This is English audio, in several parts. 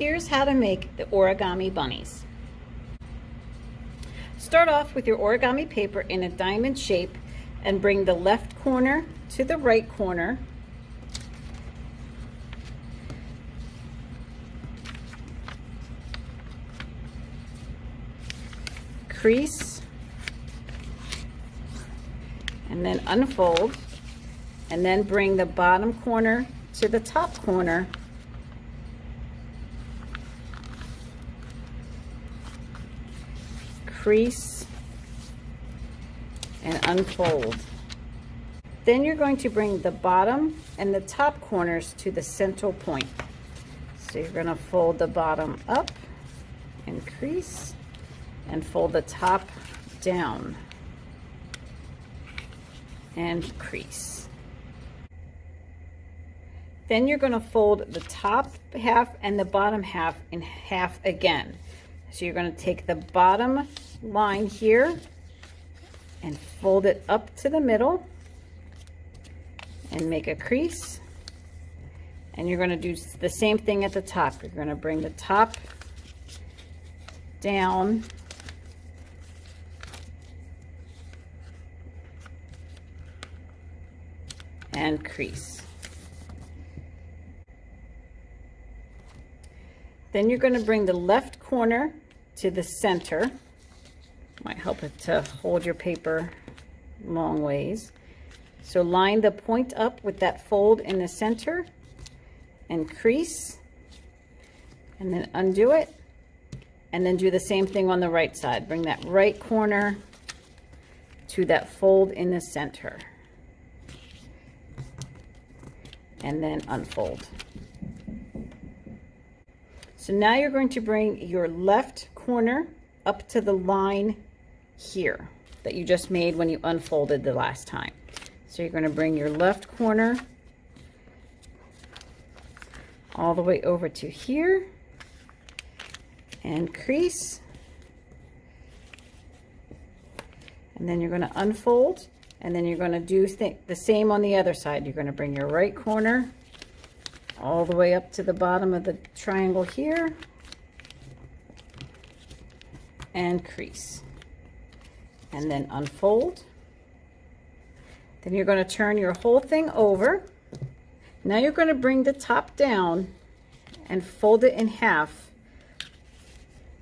Here's how to make the origami bunnies. Start off with your origami paper in a diamond shape and bring the left corner to the right corner. Crease and then unfold, and then bring the bottom corner to the top corner. Crease and unfold. Then you're going to bring the bottom and the top corners to the central point. So you're going to fold the bottom up and crease, and fold the top down and crease. Then you're going to fold the top half and the bottom half in half again. So you're going to take the bottom line here and fold it up to the middle and make a crease. And you're going to do the same thing at the top. You're going to bring the top down and crease. Then you're going to bring the left corner to the center. Might help it to hold your paper long ways. So line the point up with that fold in the center and crease, and then undo it, and then do the same thing on the right side. Bring that right corner to that fold in the center, and then unfold. So now you're going to bring your left corner up to the line here that you just made when you unfolded the last time. So you're going to bring your left corner all the way over to here and crease. And then you're going to unfold, and then you're going to do the same on the other side. You're going to bring your right corner all the way up to the bottom of the triangle here and crease, and then unfold. Then you're going to turn your whole thing over. Now you're going to bring the top down and fold it in half,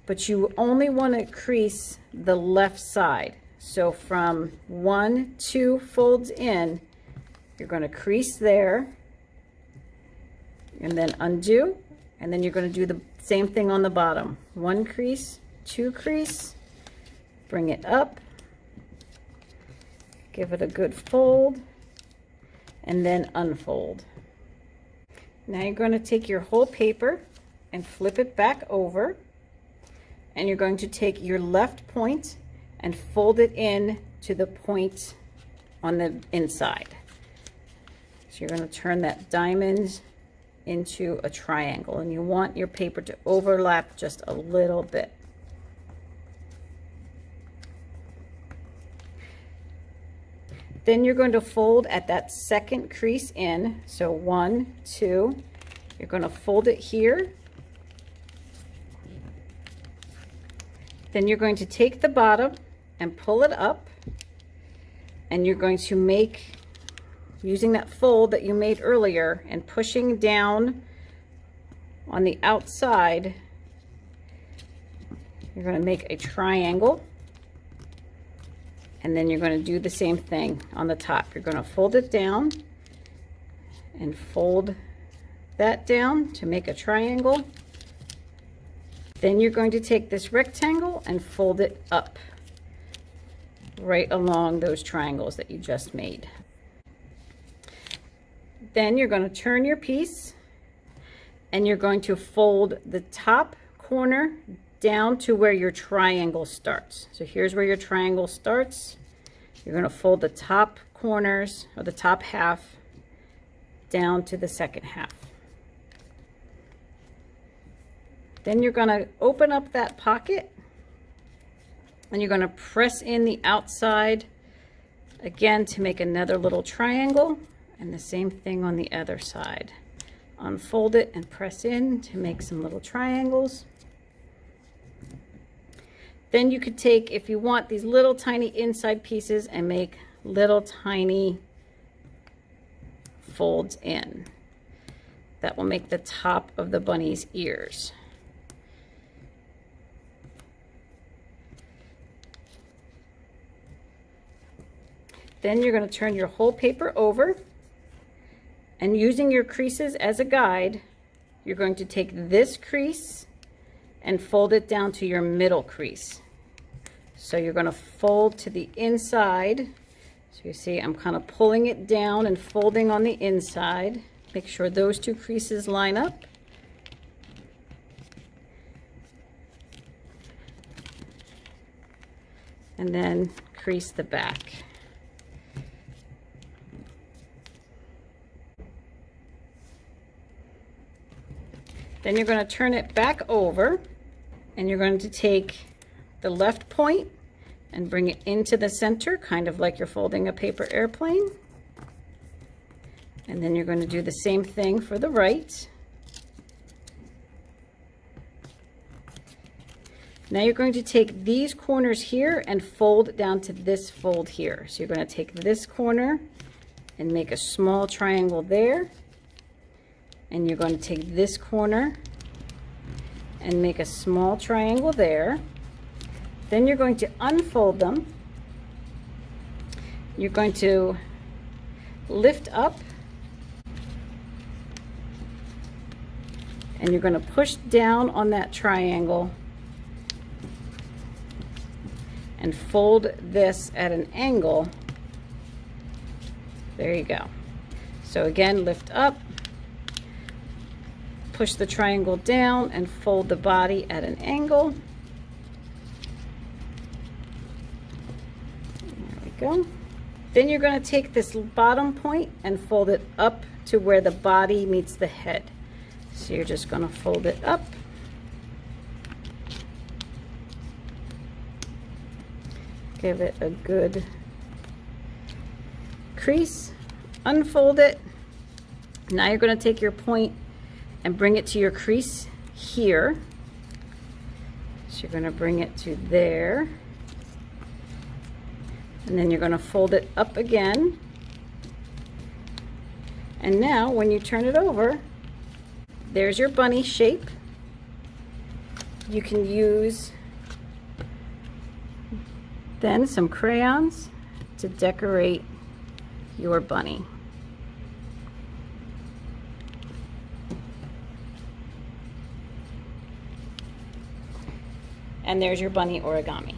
but you only want to crease the left side. So from 2 folds in, you're going to crease there and then undo, and then you're going to do the same thing on the bottom. 1 crease, 2 crease, bring it up, give it a good fold, and then unfold. Now you're going to take your whole paper and flip it back over, and you're going to take your left point and fold it in to the point on the inside. So you're going to turn that diamond into a triangle, and you want your paper to overlap just a little bit. Then you're going to fold at that second crease in. So 1, 2, you're going to fold it here. Then you're going to take the bottom and pull it up, and you're going to make, using that fold that you made earlier and pushing down on the outside, you're going to make a triangle. And then you're going to do the same thing on the top. You're going to fold it down and fold that down to make a triangle. Then you're going to take this rectangle and fold it up right along those triangles that you just made. Then you're going to turn your piece, and you're going to fold the top corner down to where your triangle starts. So here's where your triangle starts. You're going to fold the top corners, or the top half, down to the second half. Then you're going to open up that pocket, and you're going to press in the outside again to make another little triangle, and the same thing on the other side. unfold it and press in to make some little triangles. Then you could take, if you want, these little tiny inside pieces and make little tiny folds in. That will make the top of the bunny's ears. Then you're going to turn your whole paper over, and using your creases as a guide, you're going to take this crease and fold it down to your middle crease. So you're going to fold to the inside. So you see I'm kind of pulling it down and folding on the inside. Make sure those two creases line up. And then crease the back. Then you're going to turn it back over, and you're going to take the left point and bring it into the center, kind of like you're folding a paper airplane. And then you're going to do the same thing for the right. Now you're going to take these corners here and fold down to this fold here. So you're going to take this corner and make a small triangle there. And you're going to take this corner and make a small triangle there. Then you're going to unfold them. You're going to lift up, and you're going to push down on that triangle and fold this at an angle. There you go. So again, lift up, push the triangle down, and fold the body at an angle. There we go. Then you're going to take this bottom point and fold it up to where the body meets the head. So you're just going to fold it up. Give it a good crease. Unfold it. Now you're going to take your point and bring it to your crease here. So you're going to bring it to there. And then you're going to fold it up again. And now when you turn it over, there's your bunny shape. You can use then some crayons to decorate your bunny. And there's your bunny origami.